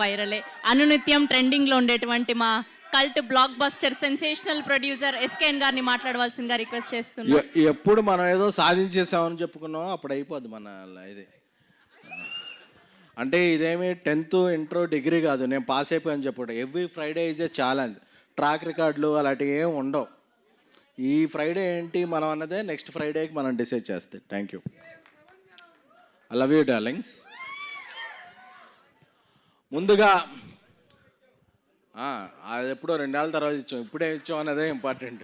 వైరలే అనునిత్యం ట్రెండింగ్లో ఉండేటువంటి మా cult block buster sensational producer SKN గారిని మాట్లాడవలసిందిగా రిక్వెస్ట్ చేస్తున్నాం. ఎప్పుడు మనం ఏదో సాధించేసామని చెప్పుకున్నాం అప్పుడు అయిపోద్ది మన ఇది. అంటే ఇదేమి 10th ఇంటర్ డిగ్రీ కాదు, నేను పాస్ అయిపోయాను చెప్పుడు. Every Friday is a challenge. Track రికార్డులు అలాంటివి ఏమి ఉండవు. ఈ ఫ్రైడే ఏంటి మనం అన్నదే నెక్స్ట్ ఫ్రైడేకి మనం డిసైడ్ చేస్తే. Thank you. I love you darlings. ముందుగా అది ఎప్పుడో 2 ఏళ్ళ తర్వాత ఇచ్చాం, ఇప్పుడే ఇచ్చాం అన్నదే ఇంపార్టెంట్.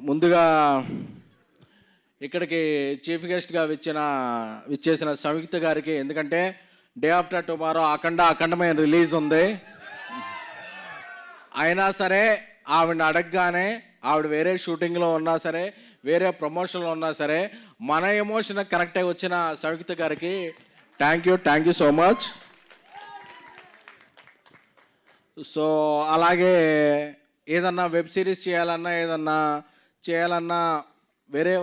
ముందుగా ఇక్కడికి చీఫ్ గెస్ట్గా విచ్చేసిన సంయుక్త గారికి, ఎందుకంటే డే ఆఫ్టర్ టుమారో అఖండమైన రిలీజ్ ఉంది. అయినా సరే ఆవిడని అడగగానే ఆవిడ వేరే షూటింగ్లో ఉన్నా సరే, వేరే ప్రమోషన్లో ఉన్నా సరే, మన ఎమోషన్ కరెక్ట్గా వచ్చిన సంయుక్త గారికి thank you so much. So అలాగే ఏదన్నా వెబ్ సిరీస్ చేయాలన్నా వేరే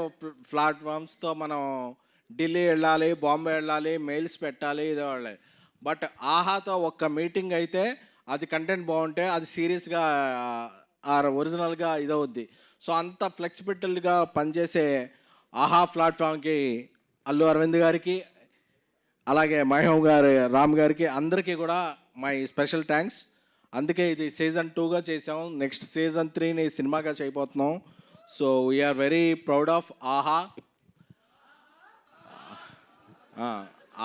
ప్లాట్ఫామ్స్తో మనం ఢిల్లీ వెళ్ళాలి, బాంబే వెళ్ళాలి, మెయిల్స్ పెట్టాలి, ఇదే వాళ్ళే. బట్ ఆహాతో ఒక్క మీటింగ్ అయితే అది కంటెంట్ బాగుంటే అది సీరియస్గా ఒరిజినల్గా ఇదవుద్ది. సో అంత ఫ్లెక్సిబిలిటీగా పనిచేసే ఆహా ప్లాట్ఫామ్కి అల్లు అరవింద్ గారికి, అలాగే మహేవ్ గారు, రామ్ గారికి, అందరికీ కూడా మై స్పెషల్ థ్యాంక్స్. అందుకే ఇది సీజన్ 2గా చేసాం, నెక్స్ట్ సీజన్ 3ని సినిమాగా చేయబోతున్నాం. So we're very proud of Aha.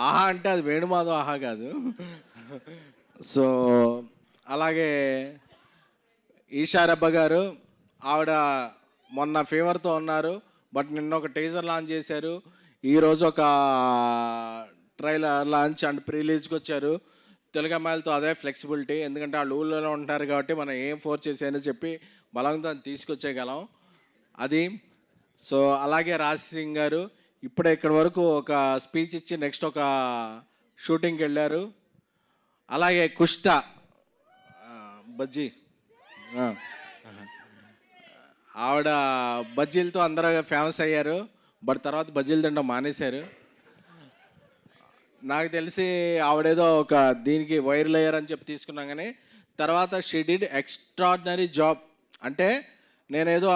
Aha అంటే అది వేణుమాధవ్ ఆహా కాదు. సో అలాగే ఈషారబ్బ గారు, ఆవిడ మొన్న ఫీవర్తో ఉన్నారు, బట్ నిన్న ఒక టీజర్ లాంచ్ చేశారు, ఈరోజు ఒక ట్రైలర్ లాంచ్ అండ్ ప్రీలీజ్కి వచ్చారు. తెలుగు అమ్మాయిలతో అదే ఫ్లెక్సిబిలిటీ, ఎందుకంటే వాళ్ళు ఊళ్ళో ఉంటారు కాబట్టి మనం ఏం ఫోర్స్ చేసాయని చెప్పి బలంతో తీసుకొచ్చేయగలం అది. సో అలాగే రాజ్ సింగ్ గారు ఇప్పుడే ఇక్కడి వరకు ఒక స్పీచ్ ఇచ్చి నెక్స్ట్ ఒక షూటింగ్కి వెళ్ళారు. అలాగే కుష్తా బజ్జీ, ఆవిడ బజ్జీలతో అందరూ ఫేమస్ అయ్యారు, బట్ తర్వాత బజ్జీలు తినడం మానేశారు. నాకు తెలిసి ఆవిడేదో ఒక దీనికి వైరల్ అయ్యారని చెప్పి తీసుకున్నాం, కానీ తర్వాత షీ డిడ్ ఎక్స్ట్రాడినరీ జాబ్. అంటే నేనేదో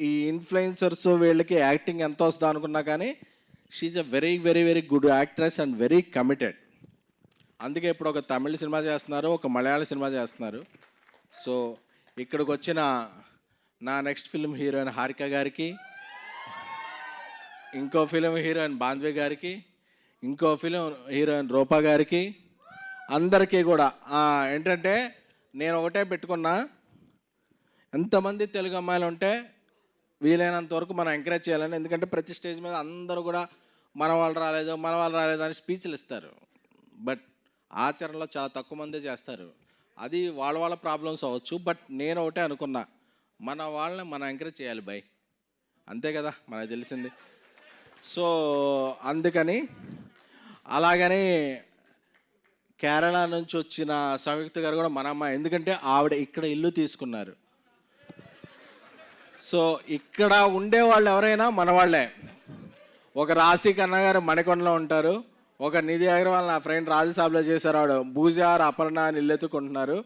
ఈ ఇన్ఫ్లుయెన్సర్స్ వీళ్ళకి యాక్టింగ్ ఎంత వస్తుందో అనుకున్నా, కానీ she's a very very very good actress and very committed. అందుకే ఇప్పుడు ఒక తమిళ సినిమా చేస్తున్నారు, ఒక మలయాళ సినిమా చేస్తున్నారు. సో ఇక్కడికి వచ్చిన నా నెక్స్ట్ ఫిల్మ్ హీరోయిన్ హారిక గారికి, ఇంకో ఫిలిం హీరోయిన్ బాంధ్వే గారికి, ఇంకో ఫిలిం హీరోయిన్ రూపా గారికి, అందరికీ కూడా ఏంటంటే నేను ఒకటే పెట్టుకున్నా, ఎంతమంది తెలుగు అమ్మాయిలు ఉంటే వీలైనంత వరకు మనం ఎంకరేజ్ చేయాలని. ఎందుకంటే ప్రతి స్టేజ్ మీద అందరూ కూడా మన వాళ్ళు రాలేదు అని స్పీచ్లు ఇస్తారు, బట్ ఆచరణలో చాలా తక్కువ మందే చేస్తారు. అది వాళ్ళ ప్రాబ్లమ్స్ అవ్వచ్చు, బట్ నేను ఒకటే అనుకున్నా, మన వాళ్ళని మనం ఎంకరేజ్ చేయాలి బై, అంతే కదా మనకు తెలిసింది. సో అందుకని అలాగని కేరళ నుంచి వచ్చిన సంయుక్త గారు కూడా మన అమ్మాయి, ఎందుకంటే ఆవిడ ఇక్కడ ఇల్లు తీసుకున్నారు. సో ఇక్కడ ఉండేవాళ్ళు ఎవరైనా మన వాళ్ళే. ఒక రాశి కన్నా గారు మణికొండలో ఉంటారు, ఒక నిధి అగర్వాల్ నా ఫ్రెండ్ రాజసాబ్లో చేశారు, ఆవిడ భూజార్ అపర్ణ అని ఇల్లు ఎత్తుకుంటున్నారు,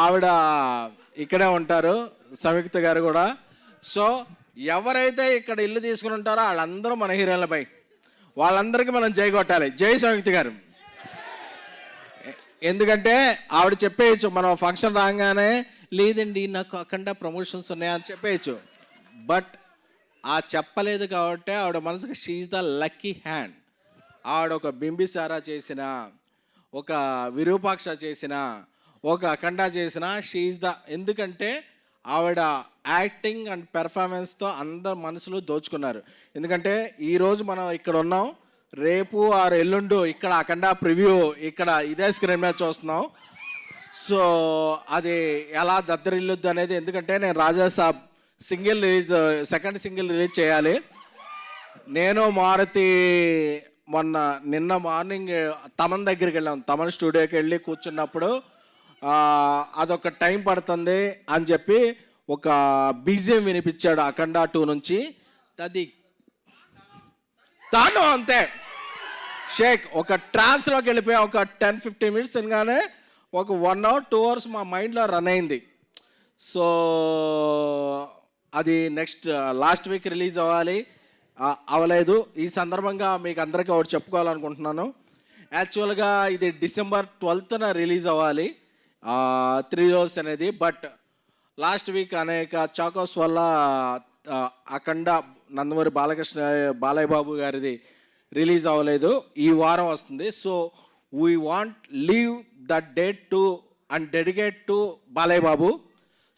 ఆవిడ ఇక్కడే ఉంటారు, సంయుక్త గారు కూడా. సో ఎవరైతే ఇక్కడ ఇల్లు తీసుకుని ఉంటారో వాళ్ళందరూ మన హీరోయిన్లపై, వాళ్ళందరికీ మనం జై కొట్టాలి. జై సంయుక్త గారు. ఎందుకంటే ఆవిడ చెప్పేయచ్చు, మనం ఫంక్షన్ రాగానే లేదండి నాకు అఖండ ప్రమోషన్స్ ఉన్నాయని చెప్పేయచ్చు, బట్ చెప్పలేదు కాబట్టి ఆవిడ మనసుకి షీఈ్ ద లక్కీ హ్యాండ్. ఆవిడ ఒక బింబిసారా చేసిన, ఒక విరూపాక్ష చేసిన, ఒక అఖండ చేసిన, షీఈ్ ద, ఎందుకంటే ఆవిడ యాక్టింగ్ అండ్ పెర్ఫార్మెన్స్తో అందరు మనసులు దోచుకున్నారు. ఎందుకంటే ఈరోజు మనం ఇక్కడ ఉన్నాం, రేపు ఆరు ఎల్లుండు ఇక్కడ అఖండ ప్రివ్యూ ఇక్కడ ఇదే స్క్రీన్ మీద చూస్తున్నాం. సో అది ఎలా దద్దరిల్లుద్దు అనేది, ఎందుకంటే నేను రాజాసాబ్ సెకండ్ సింగిల్ రిలీజ్ చేయాలి. నేను మారుతి నిన్న మార్నింగ్ తమన్ దగ్గరికి వెళ్ళాం, తమన్ స్టూడియోకి వెళ్ళి కూర్చున్నప్పుడు అదొక టైం పడుతుంది అని చెప్పి ఒక బీజిఎం వినిపించాడు అఖండ 2 నుంచి, అది తాను అంతే షేక్ ఒక ట్రాన్స్లోకి వెళ్ళిపోయా. ఒక 10-15 మినిట్స్ అనగానే ఒక 1 hour 2 hours మా మైండ్లో రన్ అయింది. సో అది నెక్స్ట్ లాస్ట్ వీక్ రిలీజ్ అవ్వాలి, అవ్వలేదు. ఈ సందర్భంగా మీకు అందరికీ ఒకటి చెప్పుకోవాలనుకుంటున్నాను. యాక్చువల్గా ఇది December 12th రిలీజ్ అవ్వాలి 3 రోజు అనేది. బట్ లాస్ట్ వీక్ అనేక చాకోస్ వల్ల అఖండ నందమూరి బాలయ్య బాబు గారిది రిలీజ్ అవ్వలేదు. ఈ వారం వస్తుంది. So we want leave that date to and dedicate to Balayya Babu.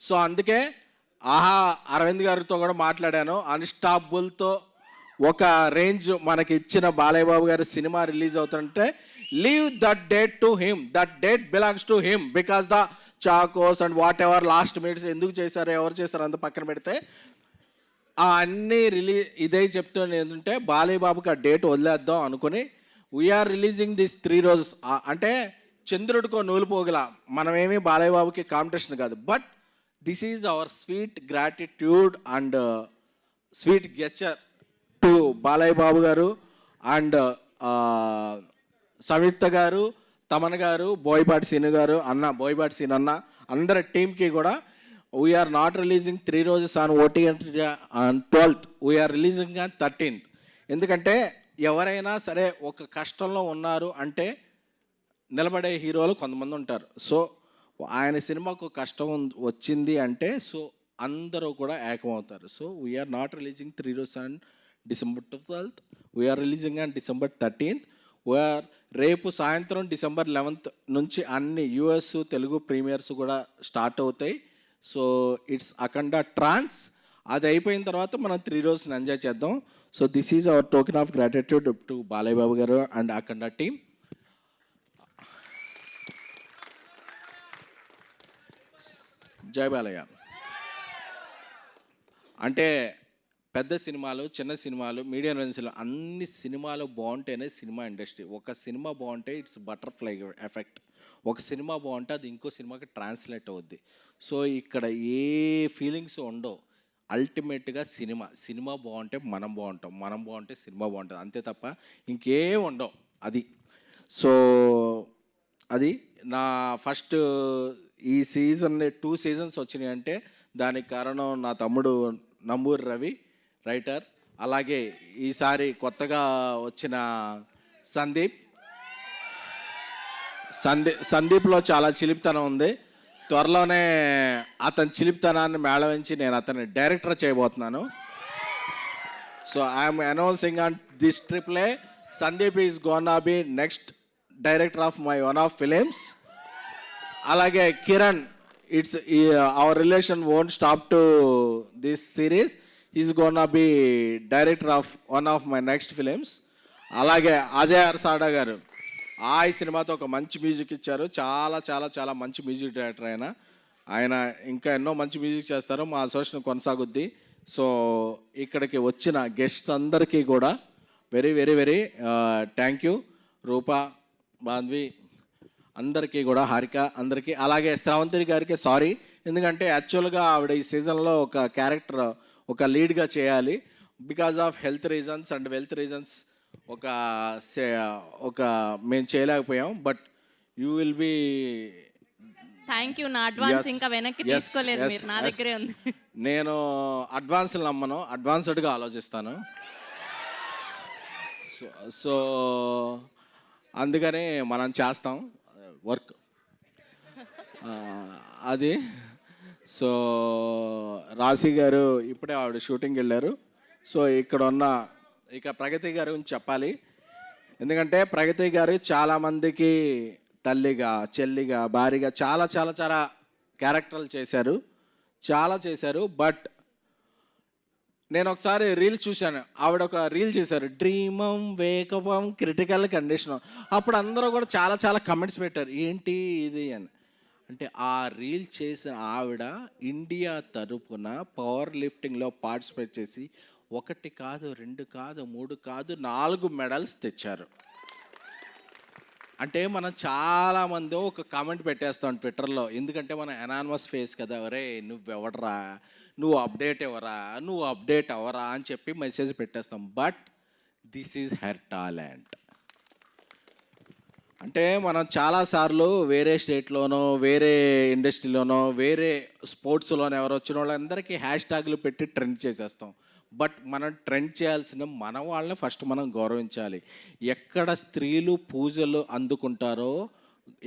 So అందుకే అరవింద్ గారితో కూడా మాట్లాడాను. అన్స్టాపుల్తో ఒక రేంజ్ మనకి ఇచ్చిన బాలయ్య బాబు గారి సినిమా రిలీజ్ అవుతుంటే leave that date to him, that date belongs to him. Because the Chocos and what ever last minutes ఎందుకు చేశారు, ఎవరు చేశారు అంత పక్కన పెడితే అన్నీ ఇదే చెప్తాను. ఏంటంటే బాలయ్య బాబుకి ఆ డేట్ వదిలేద్దాం అనుకుని వీఆర్ రిలీజింగ్ దిస్ 3 రోజెస్. అంటే చంద్రుడికో నూలు పోగల, మనమేమి బాలయ్య బాబుకి కాంపిటీషన్ కాదు. But this is our sweet gratitude and sweet gesture to Balayya Babu గారు అండ్ సంయుక్త గారు, తమన్ గారు, బోయపాటి సీను గారు, బోయపాటి సీను అన్న, అందరి టీంకి కూడా we're not releasing 3 roses on OTT on 12th. We're releasing on 13th. ఎందుకంటే ఎవరైనా సరే ఒక కష్టంలో ఉన్నారు అంటే నిలబడే హీరోలు కొంతమంది ఉంటారు. సో ఆయన సినిమాకు కష్టం వచ్చింది అంటే సో అందరూ కూడా ఏకమవుతారు. So we're not releasing 3 roses on December 12th. We're releasing on December 13th. We're రేపు సాయంత్రం December 11th నుంచి అన్ని US తెలుగు ప్రీమియర్స్ కూడా స్టార్ట్ అవుతాయి. So it's Akhanda trance. అది అయిపోయిన తర్వాత మనం 3 రోజులు ఎంజాయ్ చేద్దాం. So this is our token of gratitude to Balayya Babu గారు అండ్ అఖండ టీమ్. జై బాలయ్య. అంటే పెద్ద సినిమాలు, చిన్న సినిమాలు, మీడియం రేంజ్లో అన్ని సినిమాలు బాగుంటేనే సినిమా ఇండస్ట్రీ. ఒక సినిమా బాగుంటే ఇట్స్ బటర్ఫ్లై ఎఫెక్ట్. ఒక సినిమా బాగుంటే అది ఇంకో సినిమాకి ట్రాన్స్లేట్ అవుద్ది. సో ఇక్కడ ఏ ఫీలింగ్స్ ఉండవు. అల్టిమేట్గా సినిమా బాగుంటే మనం బాగుంటాం, మనం బాగుంటే సినిమా బాగుంటుంది, అంతే తప్ప ఇంకేం ఉండవు. అది సో అది నా ఫస్ట్ ఈ సీజన్ 2 seasons వచ్చినాయి అంటే దానికి కారణం నా తమ్ముడు నంబూరి రవి, రైటర్. అలాగే ఈసారి కొత్తగా వచ్చిన సందీప్లో చాలా చిలిపితనం ఉంది. త్వరలోనే అతని చిలిపితనాన్ని మేళవించి నేను అతన్ని డైరెక్టర్ చేయబోతున్నాను. So I'm announcing on this ట్రిప్లే Sandeep is gonna be next director of my one of films. అలాగే Kiran, it's our relation won't stop to this series. Is gonna be director of one of my next films. అలాగే అజయ్ అర్సాడా గారు ఈ సినిమాతో ఒక మంచి music ఇచ్చారు. చాలా చాలా చాలా మంచి మ్యూజిక్ డైరెక్టర్ ఆయన ఇంకా ఎన్నో మంచి మ్యూజిక్ చేస్తారు. మా అసోసియేషన్ కొనసాగుద్ది. సో ఇక్కడికి వచ్చిన గెస్ట్స్ అందరికీ కూడా very very very thank you. Roopa, Bandhavi అందరికీ కూడా, హారిక అందరికీ, అలాగే శ్రావంతి గారికి సారీ. ఎందుకంటే యాక్చువల్గా ఆవిడ ఈ సీజన్లో ఒక క్యారెక్టర్, ఒక లీడ్గా చేయాలి. Because of health reasons and wealth reasons ఒక మేము చేయలేకపోయాం. But you will be. Thank you. నా అడ్వాన్స్ ఇంకా వెనక్కి తీసుకోలేదు మీరు, నా దగ్గరే ఉంది. నేను అడ్వాన్స్లు నమ్మను, అడ్వాన్స్డ్గా ఆలోచిస్తాను. సో అందుకని మనం చేస్తాం వర్క్ అది. సో రాశి గారు ఇప్పుడే ఆవిడ షూటింగ్కి వెళ్ళారు. సో ఇక్కడ ఉన్న ప్రగతి గారి గురించి చెప్పాలి. ఎందుకంటే ప్రగతి గారు చాలామందికి తల్లిగా, చెల్లిగా, భార్యగా చాలా చాలా చాలా క్యారెక్టర్లు చేశారు. బట్ నేను ఒకసారి రీల్ చూశాను. ఆవిడ ఒక రీల్ చేశారు, డ్రీమం, వేకపం, క్రిటికల్ కండిషన్. అప్పుడు అందరూ కూడా చాలా చాలా కమెంట్స్ పెట్టారు, ఏంటి ఇది అని. అంటే ఆ రీల్ చేసిన ఆవిడ ఇండియా తరపున పవర్ లిఫ్టింగ్లో పార్టిసిపేట్ చేసి 1 కాదు, 2 కాదు, 3 కాదు, 4 మెడల్స్ తెచ్చారు. అంటే మనం చాలామంది ఒక కామెంట్ పెట్టేస్తాం ట్విట్టర్లో, ఎందుకంటే మనం ఎనానిమస్ ఫేస్ కదా, ఒరే నువ్వెవడరా, నువ్వు అప్డేట్ అవ్వరా అని చెప్పి మెసేజ్ పెట్టేస్తాం. But this is her talent. అంటే మనం చాలాసార్లు వేరే స్టేట్లోనో వేరే ఇండస్ట్రీలోనో వేరే స్పోర్ట్స్లోనో ఎవరు వచ్చిన వాళ్ళందరికీ హ్యాష్ ట్యాగ్లు పెట్టి ట్రెండ్ చేసేస్తాం. బట్ మనం ట్రెండ్ చేయాల్సిన మన వాళ్ళని ఫస్ట్ మనం గౌరవించాలి. ఎక్కడ స్త్రీలు పూజలు అందుకుంటారో,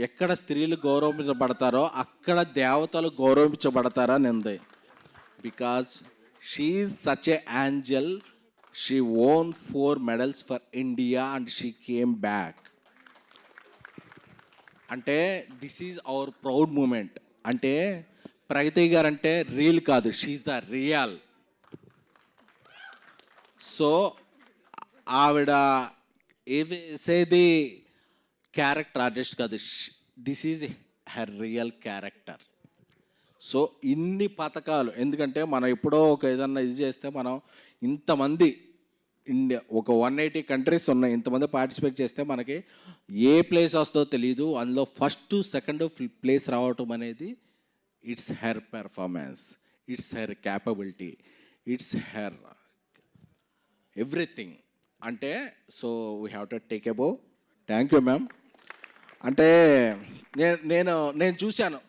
ఎక్కడ స్త్రీలు గౌరవించబడతారో అక్కడ దేవతలు గౌరవించబడతారని ఉంది. Because she is such a angel. She won 4 medals for India and she came back. అంటే this is our proud moment. అంటే ప్రగతి గారు అంటే రీల్ కాదు, షీఈ్ ద రియల్. సో ఆవిడ వేసేది క్యారెక్టర్ ఆర్టిస్ట్ కాదు, this is her real character. So ఇన్ని పథకాలు, ఎందుకంటే మనం ఎప్పుడో ఒక ఏదన్నా ఇది చేస్తే మనం ఇంతమంది ఇండియా ఒక 180 కంట్రీస్ ఉన్నాయి, ఇంతమంది పార్టిసిపేట్ చేస్తే మనకి ఏ ప్లేస్ వస్తుందో తెలియదు. అందులో ఫస్ట్ సెకండ్ ప్లేస్ రావటం అనేది it's her performance, it's her capability, it's her everything. అంటే so we have to take above. Thank you ma'am. అంటే నేను చూశాను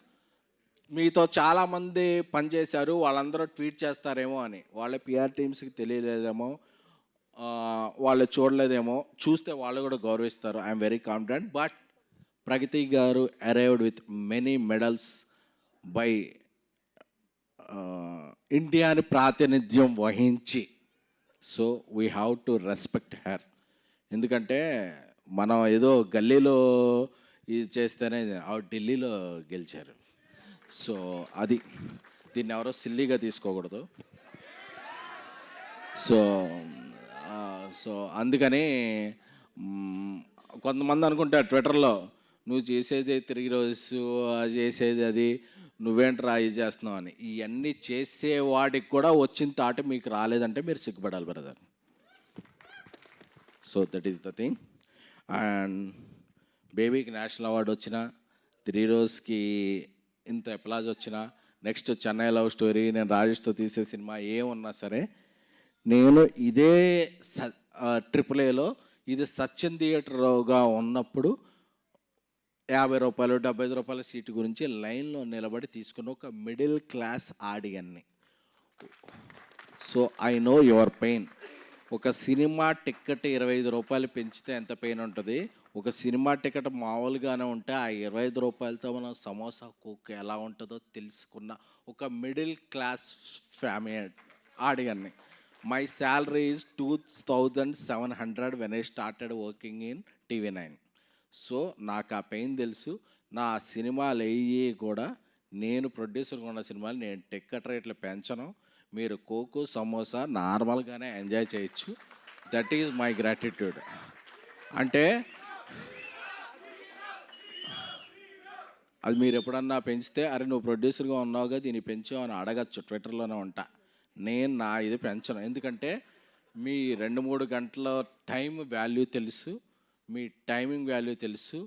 మీతో చాలామంది పనిచేశారు, వాళ్ళందరూ ట్వీట్ చేస్తారేమో అని. వాళ్ళ పిఆర్ టీమ్స్కి తెలియలేదేమో, వాళ్ళు చూడలేదేమో, చూస్తే వాళ్ళు కూడా గౌరవిస్తారు. I'm very confident. But Pragathi garu arrived with many medals by ఇండియాని ప్రాతినిధ్యం వహించి. So we have to respect her. ఎందుకంటే మనం ఏదో గల్లీలో ఇది చేస్తేనే ఆవిడ ఢిల్లీలో గెలిచారు. సో అది దీన్ని ఎవరో సిల్లీగా తీసుకోకూడదు. సో సో అందుకని కొంతమంది అనుకుంటారు ట్విట్టర్లో, నువ్వు చేసేది తిరిగి రోజు చేసేది అది, నువ్వేంట్రా ఇది చేస్తున్నావు అని. ఇవన్నీ చేసేవాడికి కూడా వచ్చిన తాట మీకు రాలేదంటే మీరు సిగ్గుపడాలి brother. So that is the thing. And బేబీకి నేషనల్ అవార్డు వచ్చిన, 3 రోజుకి ఇంత అప్లాజ్ వచ్చిన, నెక్స్ట్ చెన్నై లవ్ స్టోరీ, నేను రాజేష్తో తీసే సినిమా ఏమున్నా సరే, నేను ఇదే AAAలో ఇది సత్యం థియేటర్గా ఉన్నప్పుడు 50 రూపాయలు 75 రూపాయల సీటు గురించి లైన్లో నిలబడి తీసుకున్న ఒక మిడిల్ క్లాస్ ఆడియన్ని. So I know your pain. ఒక సినిమా టికెట్ 25 రూపాయలు పెంచితే ఎంత పెయిన్ ఉంటుంది, ఒక సినిమా టికెట్ మామూలుగానే ఉంటే ఆ 25 రూపాయలతో మనం సమోసా కోక్ ఎలా ఉంటుందో తెలుసుకున్న ఒక మిడిల్ క్లాస్ ఫ్యామిలీ ఆడియన్ని. My salary is 2700 when I started working in TV9. So నాకు ఆ పెయిన్ తెలుసు. నా సినిమాలు అయ్యి కూడా, నేను ప్రొడ్యూసర్గా ఉన్న సినిమాలు నేను టికెట్ రేట్లు పెంచను. మీరు కోకు సమోసా నార్మల్గానే ఎంజాయ్ చేయొచ్చు. That is my gratitude. అంటే అది మీరు ఎప్పుడన్నా పెంచితే, అరే నువ్వు ప్రొడ్యూసర్గా ఉన్నావుగా దీన్ని పెంచావు అని అడగచ్చు, ట్విట్టర్లోనే ఉంటా. నేను నా ఇది పెంచను. ఎందుకంటే మీ 2-3 గంటల టైం వాల్యూ తెలుసు, మీ టైమింగ్ వాల్యూ తెలుసు.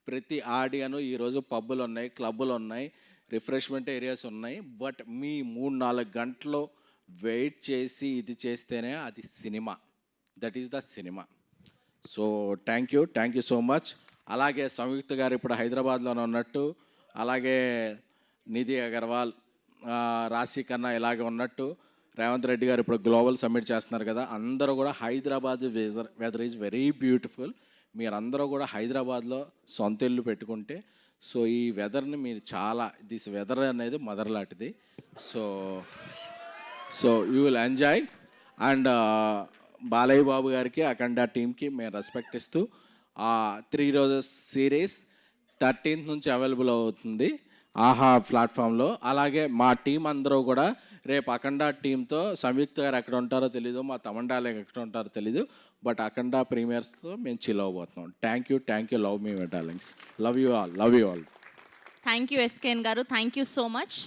ప్రతి ఆడియను ఈరోజు పబ్బులు ఉన్నాయి, క్లబ్బులు ఉన్నాయి, రిఫ్రెష్మెంట్ ఏరియాస్ ఉన్నాయి. బట్ మీ 3-4 గంటలు వెయిట్ చేసి ఇది చేస్తేనే అది cinema. That is the cinema. So thank you so much. అలాగే సంయుక్త గారు ఇప్పుడు హైదరాబాద్లోనే ఉన్నట్టు, అలాగే నిధి అగర్వాల్, రాశి ఖన్నా ఇలాగే ఉన్నట్టు, రేవంత్ రెడ్డి గారు ఇప్పుడు గ్లోబల్ సమ్మిట్ చేస్తున్నారు కదా, అందరూ కూడా Hyderabad weather is very beautiful. మీరందరూ కూడా హైదరాబాద్లో సొంత ఇల్లు పెట్టుకుంటే, సో ఈ వెదర్ని మీరు చాలా, దిస్ వెదర్ అనేది మదర్ లాంటిది. So you will enjoy. And Balayya Babu గారికి, అఖండ టీమ్కి మేము రెస్పెక్ట్ ఇస్తూ 3 రోజెస్ సిరీస్ 13th నుంచి అవైలబుల్ అవుతుంది ఆహా ప్లాట్ఫామ్లో. అలాగే మా టీం అందరూ కూడా రేపు అఖండ టీంతో, సంయుక్త గారు ఎక్కడ ఉంటారో తెలీదు, మా తమండాలు ఎక్కడ ఉంటారో తెలీదు, బట్ అఖండ ప్రీమియర్స్తో మేము చిల్ అవ్వబోతున్నాం. Thank you. Love me my darlings. Love you all. Thank you SKN గారు, థ్యాంక్ యూ సో మచ్.